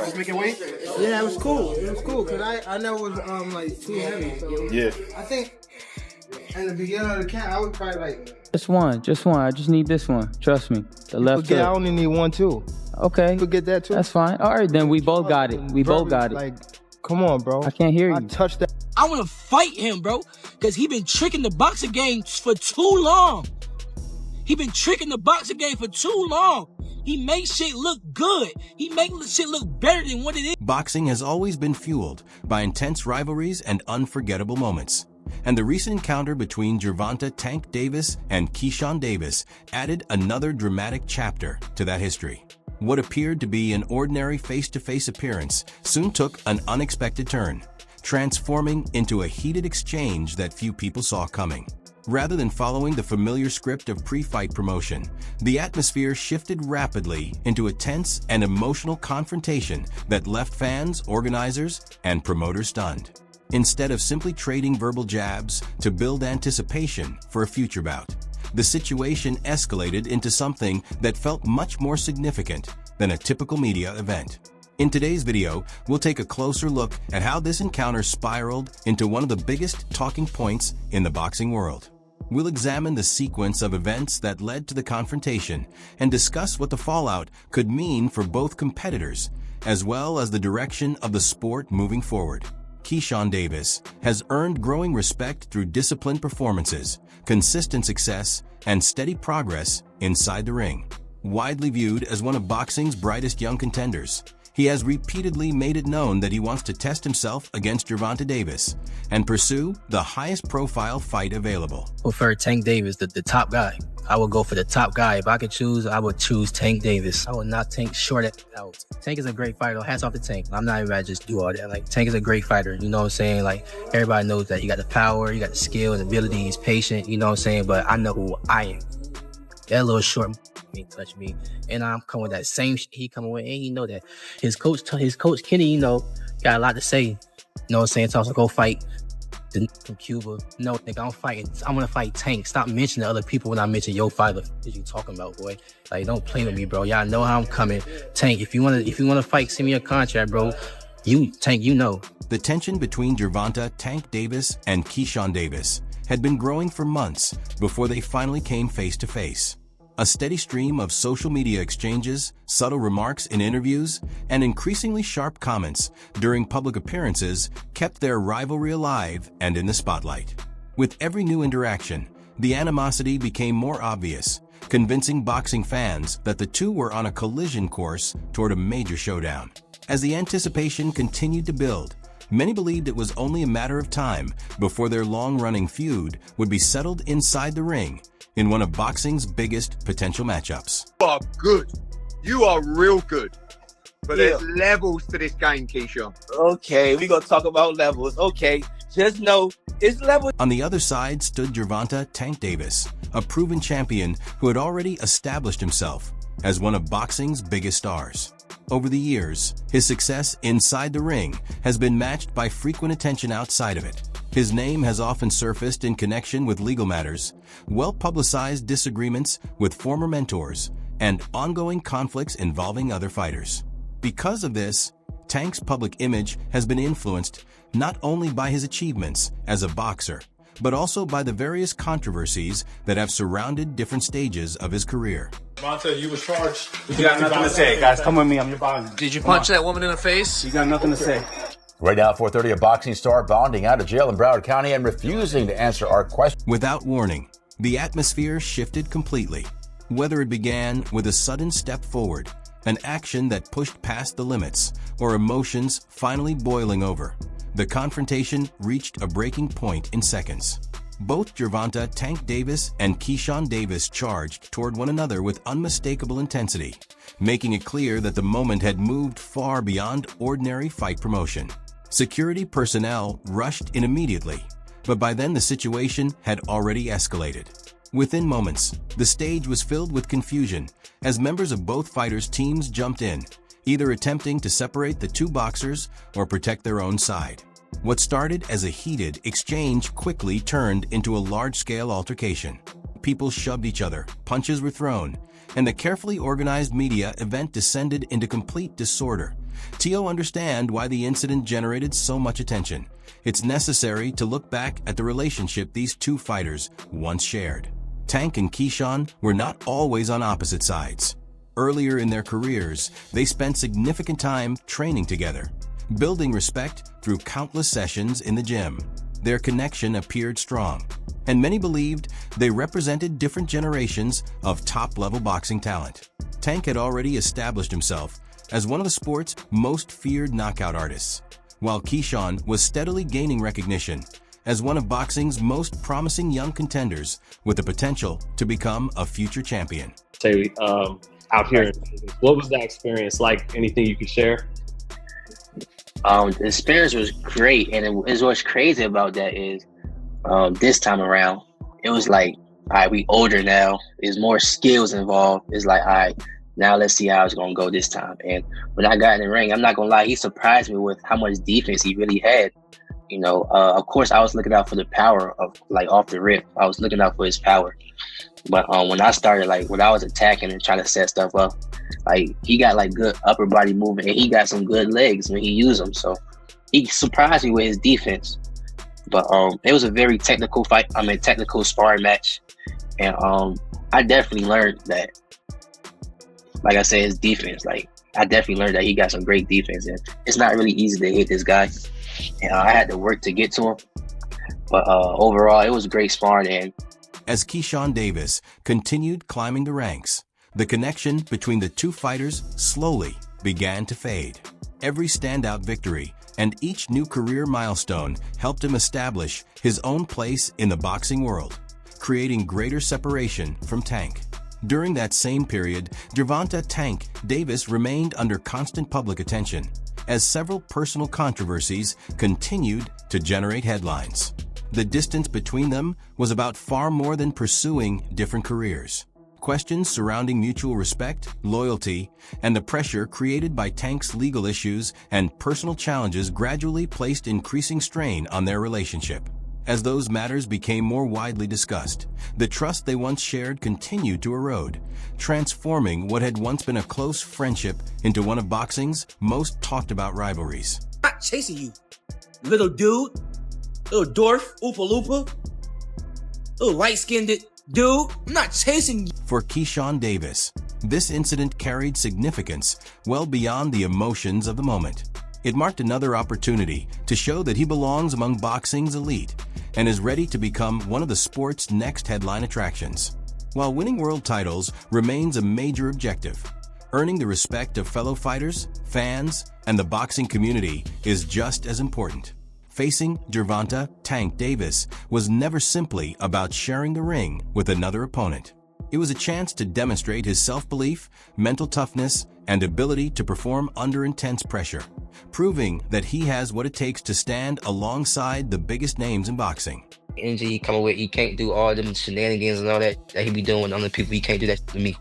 Just making weight? Yeah, it was cool. It was cool because I never was like too heavy. So Yeah. I think in the beginning of the camp, I was probably like just one. I just need this one. Trust me. The left I hook. only need one too. Okay. You could get that too. That's fine. All right, then we both got it. We both got it. Like, come on, bro. I can't hear you. I touched that. I want to fight him, bro, because he been tricking the boxing game for too long. He been tricking the boxing game for too long. He makes shit look good. He makes shit look better than what it is. Boxing has always been fueled by intense rivalries and unforgettable moments. And the recent encounter between Gervonta "Tank" Davis and Keyshawn Davis added another dramatic chapter to that history. What appeared to be an ordinary face-to-face appearance soon took an unexpected turn, transforming into a heated exchange that few people saw coming. Rather than following the familiar script of pre-fight promotion, the atmosphere shifted rapidly into a tense and emotional confrontation that left fans, organizers, and promoters stunned. Instead of simply trading verbal jabs to build anticipation for a future bout, the situation escalated into something that felt much more significant than a typical media event. In today's video, we'll take a closer look at how this encounter spiraled into one of the biggest talking points in the boxing world. We'll examine the sequence of events that led to the confrontation and discuss what the fallout could mean for both competitors, as well as the direction of the sport moving forward. Keyshawn Davis has earned growing respect through disciplined performances, consistent success, and steady progress inside the ring. Widely viewed as one of boxing's brightest young contenders, he has repeatedly made it known that he wants to test himself against Gervonta Davis and pursue the highest profile fight available. I prefer Tank Davis, the top guy. I would go for the top guy. If I could choose, I would choose Tank Davis. I would not Tank short it out. Tank is a great fighter. Hats off to Tank. I'm not even about to just do all that. Like, Tank is a great fighter. You know what I'm saying? Like, everybody knows that. You got the power, you got the skill and ability. He's patient. You know what I'm saying? But I know who I am. That little short ain't touch me. And I'm coming with that same shit he coming with. And he know that. His coach Kenny, you know, got a lot to say. You know what I'm saying? Tells him to go fight from Cuba. No, nigga, I'm gonna fight Tank. Stop mentioning other people when I mention your fighter. What you talking about, boy? Like, don't play with me, bro. Y'all know how I'm coming. Tank, if you wanna fight, send me a contract, bro. Tank, you know. The tension between Gervonta "Tank" Davis and Keyshawn Davis had been growing for months before they finally came face to face. A steady stream of social media exchanges, subtle remarks in interviews, and increasingly sharp comments during public appearances kept their rivalry alive and in the spotlight. With every new interaction, the animosity became more obvious, convincing boxing fans that the two were on a collision course toward a major showdown. As the anticipation continued to build, many believed it was only a matter of time before their long-running feud would be settled inside the ring in one of boxing's biggest potential matchups. You are good. You are real good. But there's levels to this game, Keyshawn. Okay, we're going to talk about levels. Okay, just know it's levels. On the other side stood Gervonta "Tank" Davis, a proven champion who had already established himself as one of boxing's biggest stars. Over the years, his success inside the ring has been matched by frequent attention outside of it. His name has often surfaced in connection with legal matters, well-publicized disagreements with former mentors, and ongoing conflicts involving other fighters. Because of this, Tank's public image has been influenced not only by his achievements as a boxer, but also by the various controversies that have surrounded different stages of his career. Gervonta, you were charged. You got nothing to say, guys. Come with me. I'm your bodyguard. Did you punch that woman in the face? You got nothing to say. Right now, 4:30, a boxing star bonding out of jail in Broward County and refusing to answer our questions. Without warning, the atmosphere shifted completely. Whether it began with a sudden step forward, an action that pushed past the limits, or emotions finally boiling over, the confrontation reached a breaking point in seconds. Both Gervonta "Tank" Davis and Keyshawn Davis charged toward one another with unmistakable intensity, making it clear that the moment had moved far beyond ordinary fight promotion. Security personnel rushed in immediately, but by then the situation had already escalated. Within moments, the stage was filled with confusion as members of both fighters' teams jumped in, either attempting to separate the two boxers or protect their own side. What started as a heated exchange quickly turned into a large-scale altercation. People shoved each other, punches were thrown, and the carefully organized media event descended into complete disorder Tio understand why the incident generated so much attention. It's necessary to look back at the relationship these two fighters once shared. Tank and Keyshawn were not always on opposite sides. Earlier in their careers, they spent significant time training together, building respect through countless sessions in the gym. Their connection appeared strong, and many believed they represented different generations of top-level boxing talent. Tank had already established himself as one of the sport's most feared knockout artists, while Keyshawn was steadily gaining recognition as one of boxing's most promising young contenders with the potential to become a future champion. Say, out here, what was that experience like? Anything you could share? The experience was great, and what's crazy about that is this time around, it was like, all right, we older now. There's more skills involved. It's like, all right, now let's see how it's going to go this time. And when I got in the ring, I'm not going to lie, he surprised me with how much defense he really had. You know, of course, I was looking out for the power of, like, off the rip. I was looking out for his power. But when I started, like, when I was attacking and trying to set stuff up, like, he got, like, good upper body movement, and he got some good legs when he used them. So he surprised me with his defense. But it was a very technical fight. Technical sparring match. And I definitely learned that, like I said, his defense. Like, I definitely learned that he got some great defense. And it's not really easy to hit this guy. And I had to work to get to him. But overall, it was great sparring. And as Keyshawn Davis continued climbing the ranks, the connection between the two fighters slowly began to fade. Every standout victory and each new career milestone helped him establish his own place in the boxing world, creating greater separation from Tank. During that same period, Gervonta "Tank" Davis remained under constant public attention, as several personal controversies continued to generate headlines. The distance between them was about far more than pursuing different careers. Questions surrounding mutual respect, loyalty, and the pressure created by Tank's legal issues and personal challenges gradually placed increasing strain on their relationship. As those matters became more widely discussed, the trust they once shared continued to erode, transforming what had once been a close friendship into one of boxing's most talked about rivalries. I'm not chasing you, little dude, little dwarf, Oopa Loopa, little light-skinned dude. I'm not chasing you. For Keyshawn Davis, this incident carried significance well beyond the emotions of the moment. It marked another opportunity to show that he belongs among boxing's elite and is ready to become one of the sport's next headline attractions. While winning world titles remains a major objective, earning the respect of fellow fighters, fans, and the boxing community is just as important. Facing Gervonta "Tank" Davis was never simply about sharing the ring with another opponent. It was a chance to demonstrate his self-belief, mental toughness, and ability to perform under intense pressure, proving that he has what it takes to stand alongside the biggest names in boxing. energy he coming with, he can't do all them shenanigans and all that he be doing with other people. He can't do that to me.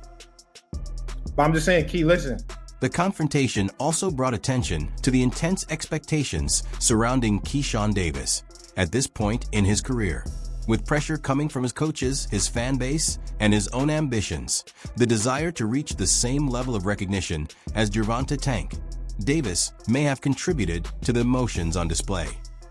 But I'm just saying, Key, listen. The confrontation also brought attention to the intense expectations surrounding Keyshawn Davis at this point in his career. With pressure coming from his coaches, his fan base, and his own ambitions, the desire to reach the same level of recognition as Gervonta "Tank" Davis may have contributed to the emotions on display.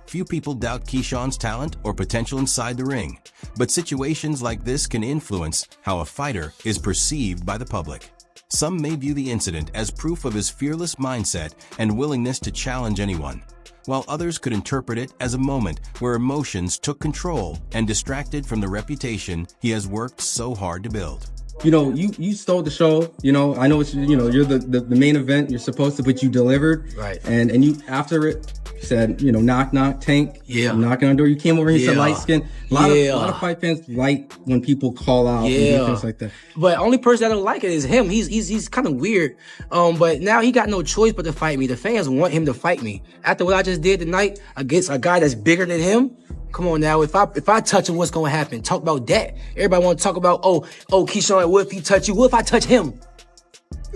Few people doubt Keyshawn's talent or potential inside the ring, but situations like this can influence how a fighter is perceived by the public. Some may view the incident as proof of his fearless mindset and willingness to challenge anyone, while others could interpret it as a moment where emotions took control and distracted from the reputation he has worked so hard to build. You know, you stole the show. You know, I know it's, you know, you're the main event. You're supposed to, but you delivered. Right. And you, after it, said, you know, knock, knock, Tank. Yeah. I'm knocking on the door. You came over here, said light skin. A lot of fight fans like when people call out and do things like that. But only person that don't like it is him. He's kind of weird. But now he got no choice but to fight me. The fans want him to fight me. After what I just did tonight against a guy that's bigger than him, come on now. If I touch him, what's gonna happen? Talk about that. Everybody want to talk about, oh, Keyshawn, what if he touch you? What if I touch him?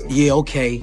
Yeah, okay.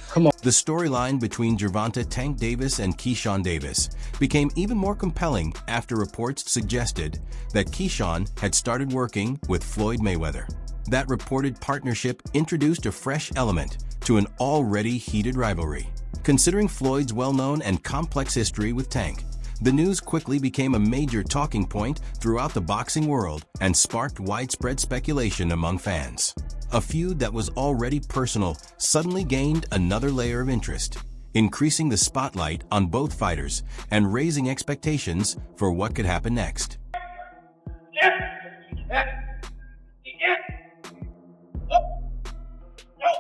Come on. The storyline between Gervonta "Tank" Davis and Keyshawn Davis became even more compelling after reports suggested that Keyshawn had started working with Floyd Mayweather. That reported partnership introduced a fresh element to an already heated rivalry. Considering Floyd's well-known and complex history with Tank, the news quickly became a major talking point throughout the boxing world and sparked widespread speculation among fans. A feud that was already personal suddenly gained another layer of interest, increasing the spotlight on both fighters and raising expectations for what could happen next.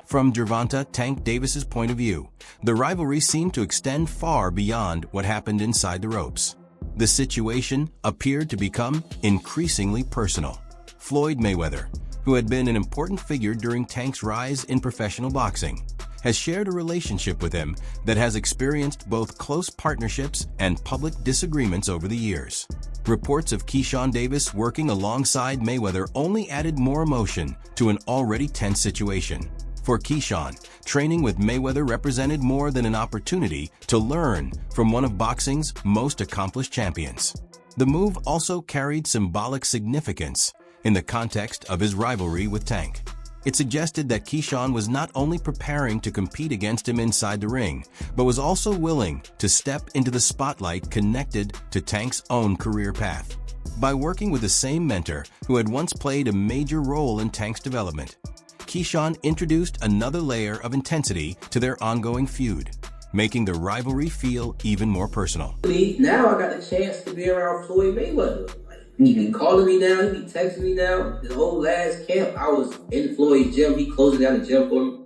From Gervonta "Tank" Davis's point of view, the rivalry seemed to extend far beyond what happened inside the ropes. The situation appeared to become increasingly personal. Floyd Mayweather, who had been an important figure during Tank's rise in professional boxing, has shared a relationship with him that has experienced both close partnerships and public disagreements over the years. Reports of Keyshawn Davis working alongside Mayweather only added more emotion to an already tense situation. For Keyshawn, training with Mayweather represented more than an opportunity to learn from one of boxing's most accomplished champions. The move also carried symbolic significance in the context of his rivalry with Tank. It suggested that Keyshawn was not only preparing to compete against him inside the ring, but was also willing to step into the spotlight connected to Tank's own career path. By working with the same mentor who had once played a major role in Tank's development, Keyshawn introduced another layer of intensity to their ongoing feud, making the rivalry feel even more personal. Now I got the chance to be around Floyd Mayweather. He be calling me now, he be texting me now. The whole last camp, I was in Floyd's gym. He closing down the gym for me.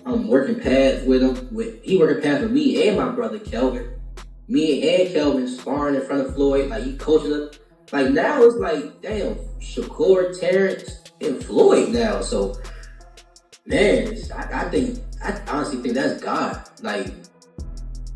I'm working pads with him. He working pads with me and my brother Kelvin. Me and Kelvin sparring in front of Floyd. Like, he coaching us. Like, now it's like, damn, Shakur, Terrence, and Floyd now. So, man, I honestly think that's God. Like,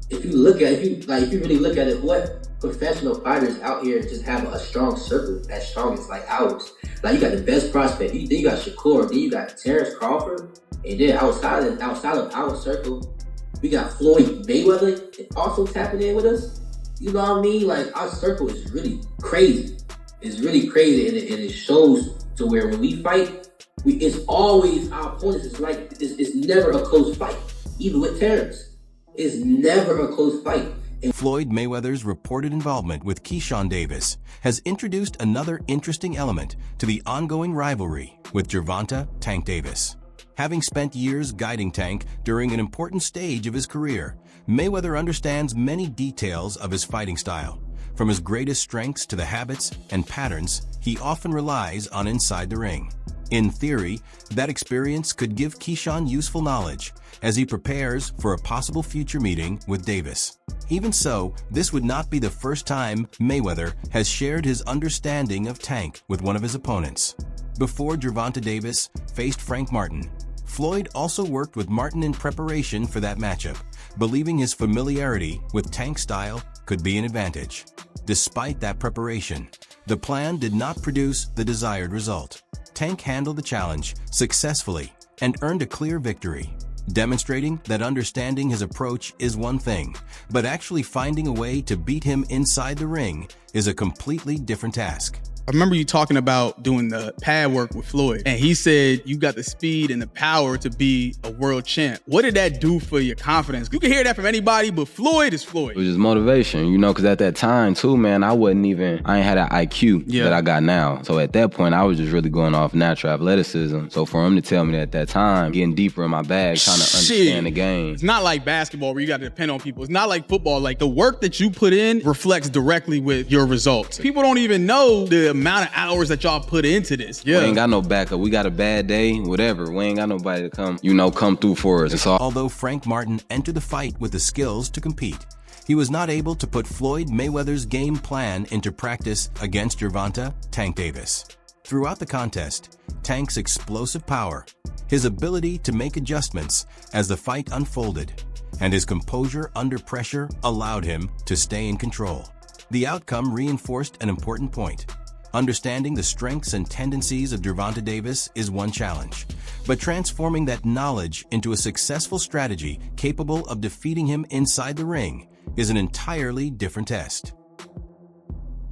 if you really look at it, what professional fighters out here just have a strong circle as strong as like ours. Like, you got the best prospect. Then you got Shakur. Then you got Terrence Crawford. And then outside of our circle, we got Floyd Mayweather also tapping in with us. You know what I mean? Like, our circle is really crazy. It's really crazy, and it shows to where when we fight, it's always our opponents. It's like it's never a close fight. Even with Terrence, it's never a close fight. Floyd Mayweather's reported involvement with Keyshawn Davis has introduced another interesting element to the ongoing rivalry with Gervonta "Tank" Davis. Having spent years guiding Tank during an important stage of his career, Mayweather understands many details of his fighting style. From his greatest strengths to the habits and patterns he often relies on inside the ring. In theory, that experience could give Keyshawn useful knowledge as he prepares for a possible future meeting with Davis. Even so, this would not be the first time Mayweather has shared his understanding of Tank with one of his opponents. Before Gervonta Davis faced Frank Martin, Floyd also worked with Martin in preparation for that matchup, believing his familiarity with Tank's style could be an advantage. Despite that preparation, the plan did not produce the desired result. Tank handled the challenge successfully and earned a clear victory, demonstrating that understanding his approach is one thing, but actually finding a way to beat him inside the ring is a completely different task. I remember you talking about doing the pad work with Floyd, and he said you got the speed and the power to be a world champ. What did that do for your confidence? You can hear that from anybody, but Floyd is Floyd. It was just motivation, you know, because at that time too, man, I ain't had that IQ that I got now. So at that point, I was just really going off natural athleticism. So for him to tell me that at that time, getting deeper in my bag, trying to understand the game. It's not like basketball where you got to depend on people. It's not like football. Like, the work that you put in reflects directly with your results. People don't even know the amount of hours that y'all put into this. We ain't got no backup. We got a bad day, whatever. We ain't got nobody to come through for us. Although Frank Martin entered the fight with the skills to compete, he was not able to put Floyd Mayweather's game plan into practice against Gervonta "Tank" Davis. Throughout the contest, Tank's explosive power, his ability to make adjustments as the fight unfolded, and his composure under pressure allowed him to stay in control. The outcome reinforced an important point. Understanding the strengths and tendencies of Gervonta Davis is one challenge, but transforming that knowledge into a successful strategy capable of defeating him inside the ring is an entirely different test.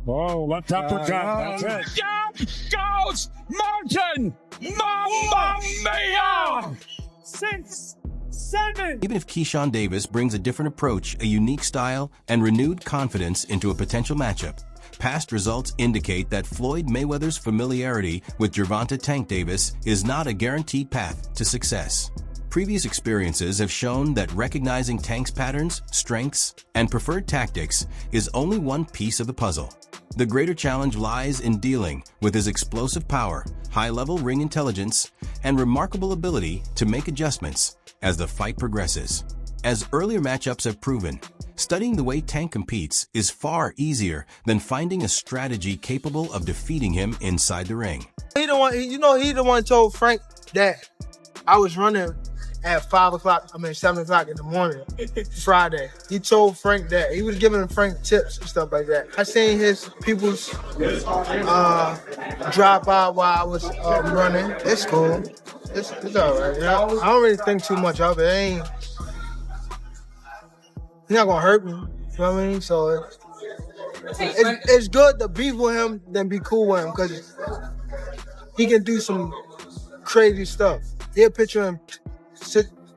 Oh, left uppercut. That's it. Down goes Martin! Mamma mia! 6 Even if Keyshawn Davis brings a different approach, a unique style, and renewed confidence into a potential matchup, past results indicate that Floyd Mayweather's familiarity with Gervonta Tank Davis is not a guaranteed path to success. Previous experiences have shown that recognizing Tank's patterns, strengths, and preferred tactics is only one piece of the puzzle. The greater challenge lies in dealing with his explosive power, high-level ring intelligence, and remarkable ability to make adjustments as the fight progresses. As earlier matchups have proven, studying the way Tank competes is far easier than finding a strategy capable of defeating him inside the ring. He the one told Frank that I was running at 7 o'clock in the morning, Friday. He told Frank that. He was giving Frank tips and stuff like that. I seen his people's drop by while I was running. It's cool. It's all right. I don't really think too much of it. He's not gonna hurt me. You know what I mean? So it's good to beef with him than be cool with him because he can do some crazy stuff. He'll picture him.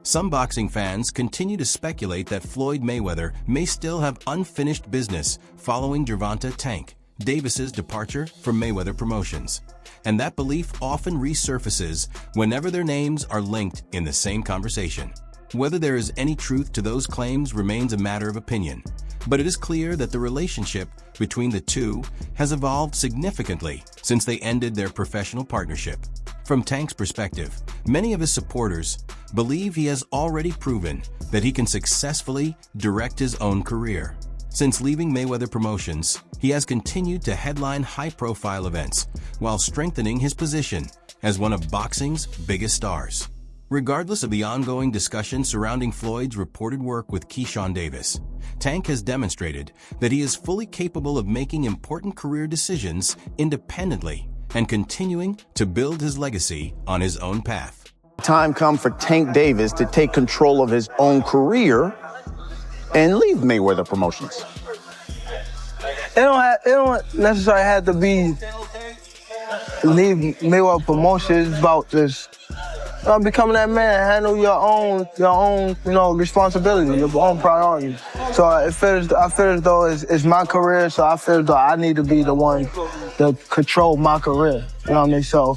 Some boxing fans continue to speculate that Floyd Mayweather may still have unfinished business following Gervonta Tank Davis's departure from Mayweather Promotions. And that belief often resurfaces whenever their names are linked in the same conversation. Whether there is any truth to those claims remains a matter of opinion, but it is clear that the relationship between the two has evolved significantly since they ended their professional partnership. From Tank's perspective, many of his supporters believe he has already proven that he can successfully direct his own career. Since leaving Mayweather Promotions, he has continued to headline high-profile events while strengthening his position as one of boxing's biggest stars. Regardless of the ongoing discussion surrounding Floyd's reported work with Keyshawn Davis, Tank has demonstrated that he is fully capable of making important career decisions independently and continuing to build his legacy on his own path. Time come for Tank Davis to take control of his own career and leave Mayweather Promotions. It don't necessarily have to be leave Mayweather Promotions. It's about just becoming that man, handle your own, responsibility, your own priorities. So I feel as though it's my career, so I feel as though I need to be the one to control my career. You know what I mean? So,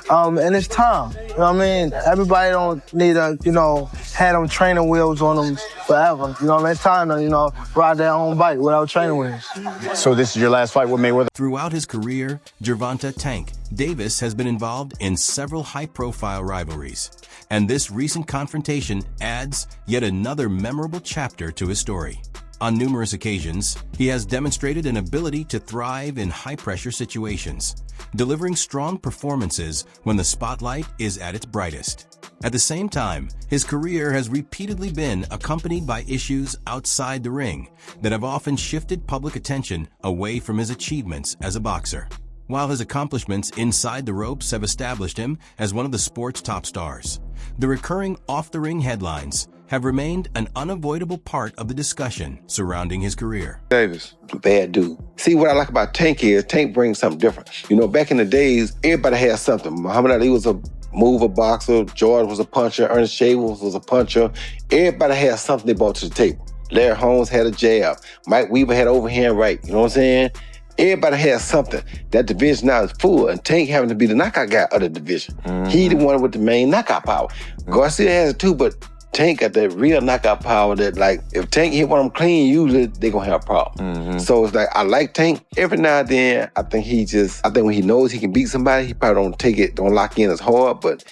and it's time. You know what I mean? Everybody don't need to, have them training wheels on them forever. You know what I mean? It's time to, ride their own bike without training wheels. So this is your last fight with Mayweather? Throughout his career, Gervonta Tank Davis has been involved in several high-profile rivalries, and this recent confrontation adds yet another memorable chapter to his story. On numerous occasions, he has demonstrated an ability to thrive in high-pressure situations, delivering strong performances when the spotlight is at its brightest. At the same time, his career has repeatedly been accompanied by issues outside the ring that have often shifted public attention away from his achievements as a boxer. While his accomplishments inside the ropes have established him as one of the sport's top stars, the recurring off-the-ring headlines have remained an unavoidable part of the discussion surrounding his career. Davis, bad dude. See, what I like about Tank is Tank brings something different. Back in the days, everybody had something. Muhammad Ali was a mover boxer, George was a puncher, Ernest Shaver was a puncher. Everybody had something they brought to the table. Larry Holmes had a jab. Mike Weaver had overhand right. You know what I'm saying? Everybody has something. That division now is full, and Tank having to be the knockout guy of the division. Mm-hmm. He the one with the main knockout power. Mm-hmm. Garcia has it too, but Tank got that real knockout power that, like, if Tank hit one of them clean, usually they gonna have a problem. Mm-hmm. So it's like, I like Tank. Every now and then, I think when he knows he can beat somebody, he probably don't lock in as hard, but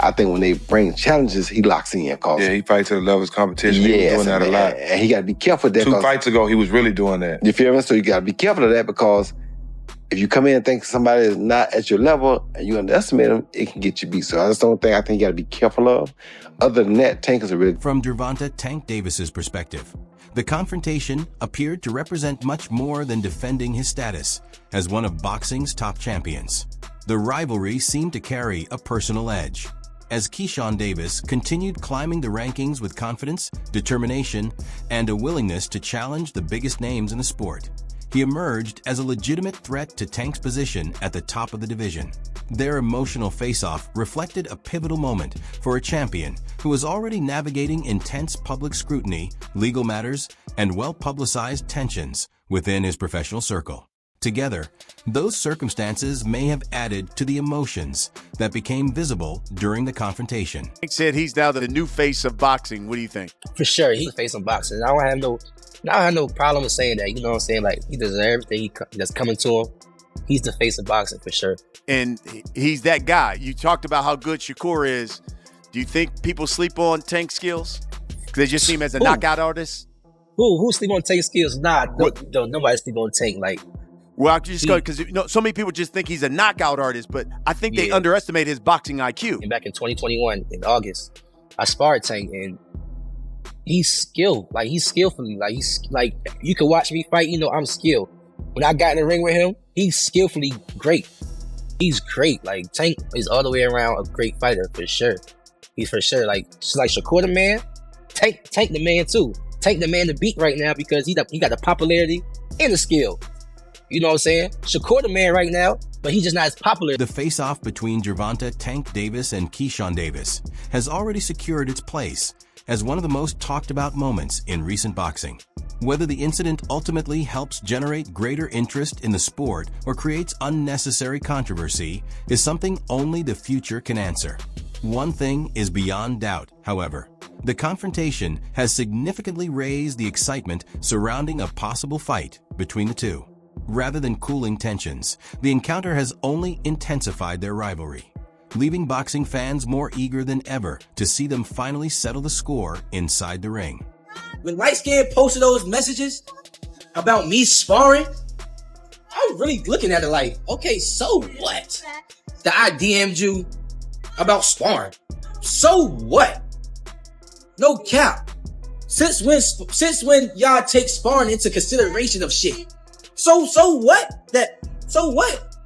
I think when they bring challenges, he locks in. Yeah, he fights to the level of competition. Yes, he was doing that a lot. And he got to be careful of that. 2 fights ago, he was really doing that. You feel me? So you got to be careful of that, because if you come in and think somebody is not at your level and you underestimate them, it can get you beat. So that's the only thing I think you got to be careful of. Other than that, Tank is a really... From Gervonta Tank Davis's perspective, the confrontation appeared to represent much more than defending his status as one of boxing's top champions. The rivalry seemed to carry a personal edge, as Keyshawn Davis continued climbing the rankings with confidence, determination, and a willingness to challenge the biggest names in the sport. he emerged as a legitimate threat to Tank's position at the top of the division. Their emotional face-off reflected a pivotal moment for a champion who was already navigating intense public scrutiny, legal matters, and well-publicized tensions within his professional circle. Together, those circumstances may have added to the emotions that became visible during the confrontation. Tank said he's now the new face of boxing. What do you think? For sure, he's the face of boxing. I don't have no problem with saying that. You know what I'm saying? Like, he deserves everything that's coming to him. He's the face of boxing for sure. And he's that guy. You talked about how good Shakur is. Do you think people sleep on Tank's skills? Because they just see him as a knockout artist? Who sleep on Tank's skills? Nah, nobody sleep on Tank. Like, well, I just go because so many people just think he's a knockout artist, but I think they underestimate his boxing IQ. And back in 2021, in August, I sparred Tank, and he's skilled. Like, he's skillfully. Like, he's like, you can watch me fight. You know, I'm skilled. When I got in the ring with him, he's skillfully great. He's great. Like, Tank is all the way around a great fighter for sure. He's for sure like Shakur the man. Tank the man too. Tank the man to beat right now because he got the popularity and the skill. You know what I'm saying? Shakur the man right now, but he's just not as popular. The face-off between Gervonta Tank Davis and Keyshawn Davis has already secured its place as one of the most talked about moments in recent boxing. Whether the incident ultimately helps generate greater interest in the sport or creates unnecessary controversy is something only the future can answer. One thing is beyond doubt, however. The confrontation has significantly raised the excitement surrounding a possible fight between the two. Rather than cooling tensions, the encounter has only intensified their rivalry, leaving boxing fans more eager than ever to see them finally settle the score inside the ring. When Light Skin posted those messages about me sparring, I'm really looking at it like, okay, so what? That I DM'd you about sparring. So what? No cap. Since when y'all take sparring into consideration of shit? So what? So what?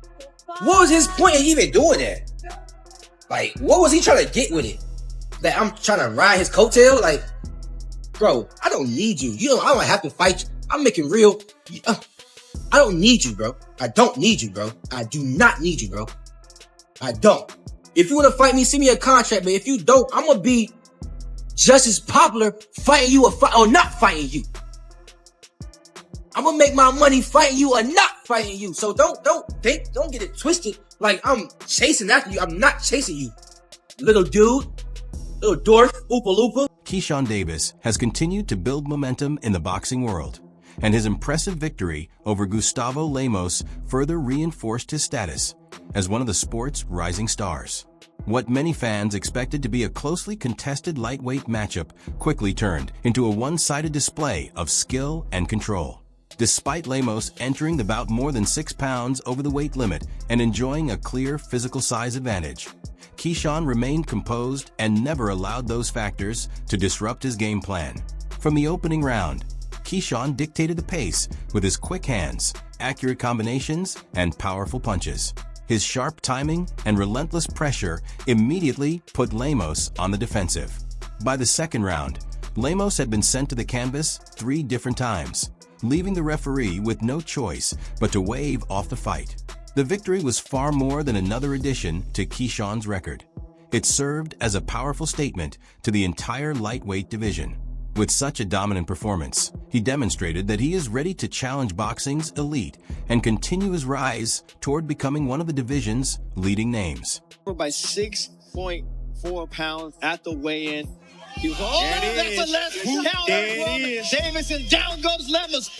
What was his point in even doing that? Like, what was he trying to get with it? That I'm trying to ride his coattail? Like, bro, I don't need you. I don't have to fight you. I'm making real. I don't need you, bro. I don't need you, bro. I do not need you, bro. I don't. If you want to fight me, send me a contract. But if you don't, I'm gonna be just as popular fighting you or not fighting you. I'm gonna make my money fighting you or not fighting you. So don't get it twisted. Like I'm chasing after you. I'm not chasing you, little dude, little dwarf, oopa loopa. Keyshawn Davis has continued to build momentum in the boxing world, and his impressive victory over Gustavo Lemos further reinforced his status as one of the sport's rising stars. What many fans expected to be a closely contested lightweight matchup quickly turned into a one-sided display of skill and control. Despite Lemos entering the bout more than 6 pounds over the weight limit and enjoying a clear physical size advantage, Keyshawn remained composed and never allowed those factors to disrupt his game plan. From the opening round, Keyshawn dictated the pace with his quick hands, accurate combinations, and powerful punches. His sharp timing and relentless pressure immediately put Lemos on the defensive. By the second round, Lemos had been sent to the canvas 3 different times, leaving the referee with no choice but to wave off the fight. The victory was far more than another addition to Keyshawn's record. It served as a powerful statement to the entire lightweight division. With such a dominant performance, he demonstrated that he is ready to challenge boxing's elite and continue his rise toward becoming one of the division's leading names. By 6.4 pounds at the weigh-in. He was, that's a left counter. Davis, and down goes Lemos.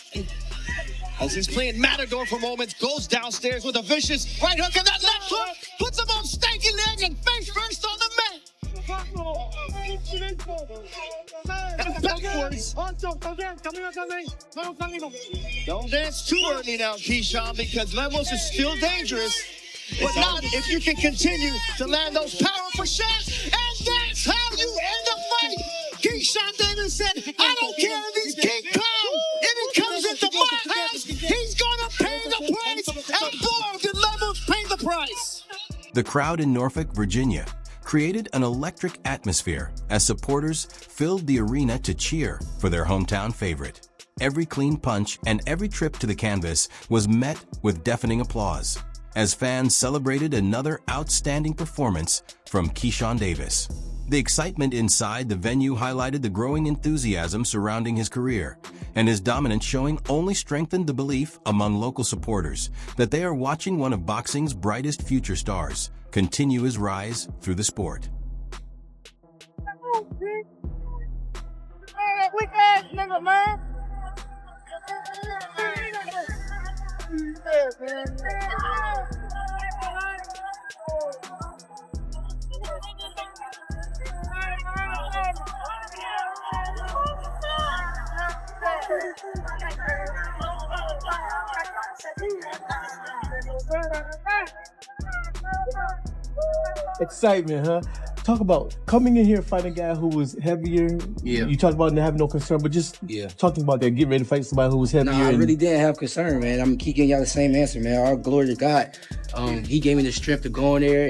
As he's playing Matador for moments, goes downstairs with a vicious right hook, and that left hook puts him on stanky leg and face first on the mat. And backwards. Don't dance too early now, Keyshawn, because Lemos is still dangerous. But not if you can continue to land those powerful shots. And that's how you end the fight. Keyshawn Davis said, I don't care if he's King Kong. If he comes into my house, he's going to pay the price. And boy, did Lemos pay the price. The crowd in Norfolk, Virginia, created an electric atmosphere as supporters filled the arena to cheer for their hometown favorite. Every clean punch and every trip to the canvas was met with deafening applause as fans celebrated another outstanding performance from Keyshawn Davis. The excitement inside the venue highlighted the growing enthusiasm surrounding his career, and his dominance showing only strengthened the belief among local supporters that they are watching one of boxing's brightest future stars continue his rise through the sport. Weak ass nigga, man. Excitement, huh? Talk about coming in here fighting a guy who was heavier. Yeah. You talked about not having no concern, but just talking about that, getting ready to fight somebody who was heavier. No, I really didn't have concern, man. I'm gonna keep getting y'all the same answer, man. All glory to God. He gave me the strength to go in there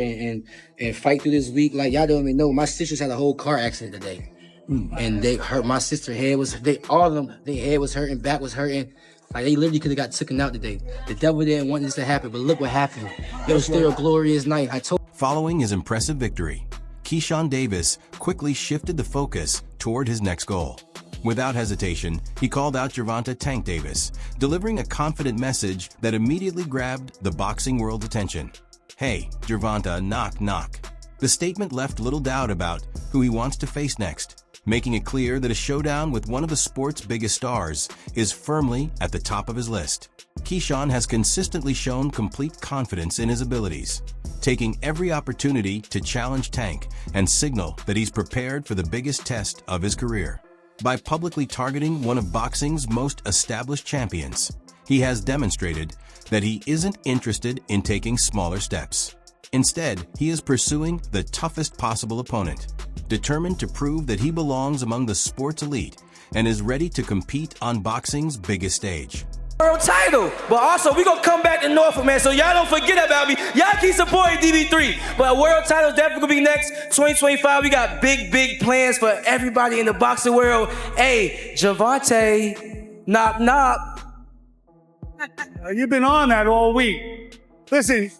and fight through this week. Like y'all don't even know, my sisters had a whole car accident today. And they hurt. My sister's head was, all of them, their head was hurting, back was hurting. Like they literally could have got taken out today. The devil didn't want this to happen, but look what happened. It was still a glorious night. Following his impressive victory, Keyshawn Davis quickly shifted the focus toward his next goal. Without hesitation, he called out Gervonta "Tank" Davis, delivering a confident message that immediately grabbed the boxing world's attention. "Hey, Gervonta, knock, knock." The statement left little doubt about who he wants to face next, making it clear that a showdown with one of the sport's biggest stars is firmly at the top of his list. Keyshawn has consistently shown complete confidence in his abilities, taking every opportunity to challenge Tank and signal that he's prepared for the biggest test of his career. By publicly targeting one of boxing's most established champions, he has demonstrated that he isn't interested in taking smaller steps. Instead, he is pursuing the toughest possible opponent, determined to prove that he belongs among the sport's elite and is ready to compete on boxing's biggest stage. World title, but also we gonna come back to Norfolk, man, so y'all don't forget about me. Y'all keep supporting DB3, but world title is definitely gonna be next 2025. We got big plans for everybody in the boxing world. Hey, Gervonta, knock knock. You've been on that all week. Listen.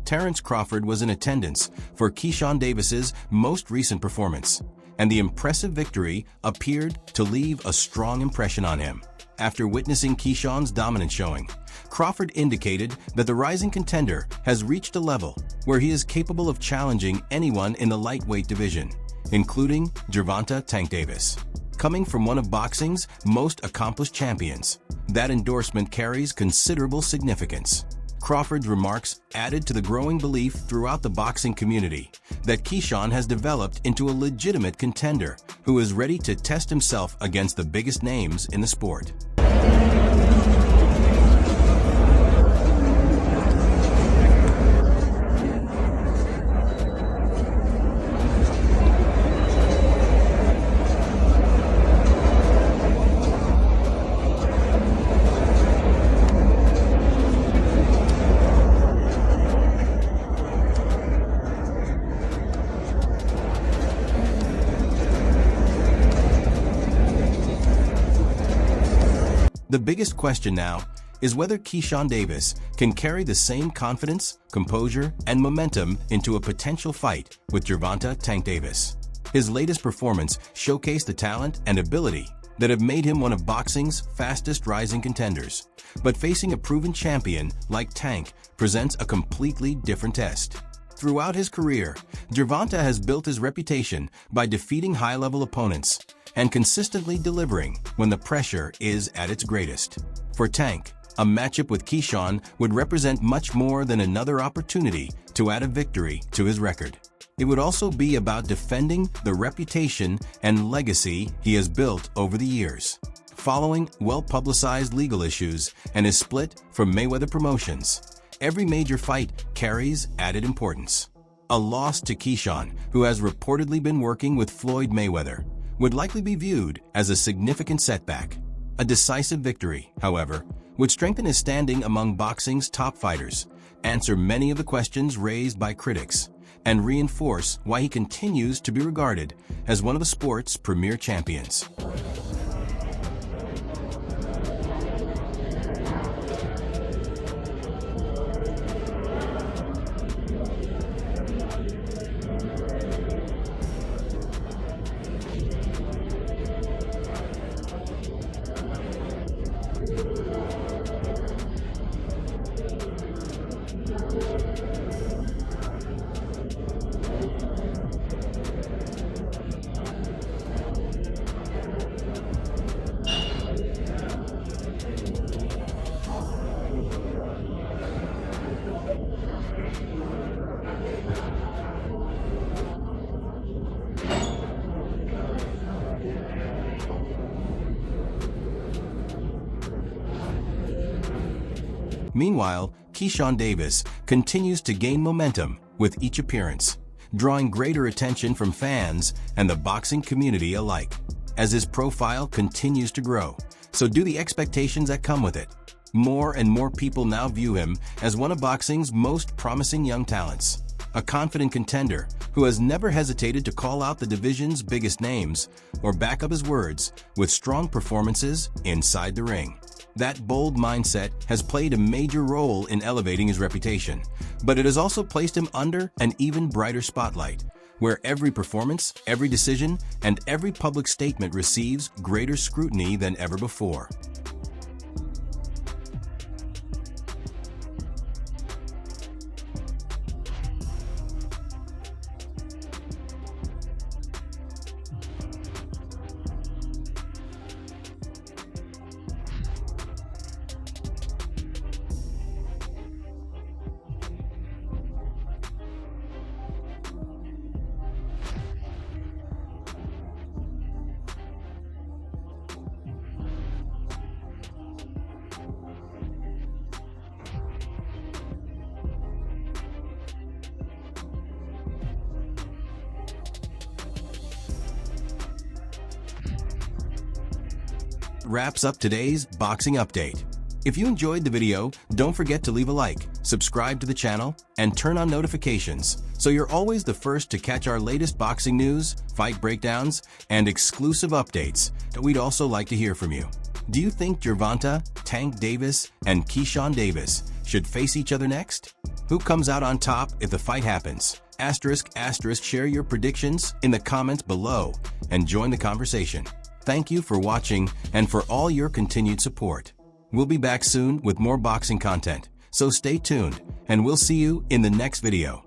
Terrence Crawford was in attendance for Keyshawn Davis's most recent performance, and the impressive victory appeared to leave a strong impression on him. After witnessing Keyshawn's dominant showing, Crawford indicated that the rising contender has reached a level where he is capable of challenging anyone in the lightweight division, including Gervonta "Tank" Davis. Coming from one of boxing's most accomplished champions, that endorsement carries considerable significance. Crawford's remarks added to the growing belief throughout the boxing community that Keyshawn has developed into a legitimate contender who is ready to test himself against the biggest names in the sport. The biggest question now is whether Keyshawn Davis can carry the same confidence, composure, and momentum into a potential fight with Gervonta "Tank" Davis. His latest performance showcased the talent and ability that have made him one of boxing's fastest rising contenders. But facing a proven champion like Tank presents a completely different test. Throughout his career, Gervonta has built his reputation by defeating high-level opponents and consistently delivering when the pressure is at its greatest. For Tank, a matchup with Keyshawn would represent much more than another opportunity to add a victory to his record. It would also be about defending the reputation and legacy he has built over the years. Following well-publicized legal issues and his split from Mayweather Promotions, every major fight carries added importance. A loss to Keyshawn, who has reportedly been working with Floyd Mayweather, would likely be viewed as a significant setback. A decisive victory, however, would strengthen his standing among boxing's top fighters, answer many of the questions raised by critics, and reinforce why he continues to be regarded as one of the sport's premier champions. Meanwhile, Keyshawn Davis continues to gain momentum with each appearance, drawing greater attention from fans and the boxing community alike, as his profile continues to grow. So do the expectations that come with it. More and more people now view him as one of boxing's most promising young talents, a confident contender who has never hesitated to call out the division's biggest names or back up his words with strong performances inside the ring. That bold mindset has played a major role in elevating his reputation, but it has also placed him under an even brighter spotlight, where every performance, every decision, and every public statement receives greater scrutiny than ever before. Wraps up today's boxing update. If you enjoyed the video, don't forget to leave a like, subscribe to the channel, and turn on notifications so you're always the first to catch our latest boxing news, fight breakdowns, and exclusive updates. We'd also like to hear from you. Do you think Gervonta, Tank Davis, and Keyshawn Davis should face each other next? Who comes out on top if the fight happens? ***, share your predictions in the comments below and join the conversation. Thank you for watching and for all your continued support. We'll be back soon with more boxing content, so stay tuned and we'll see you in the next video.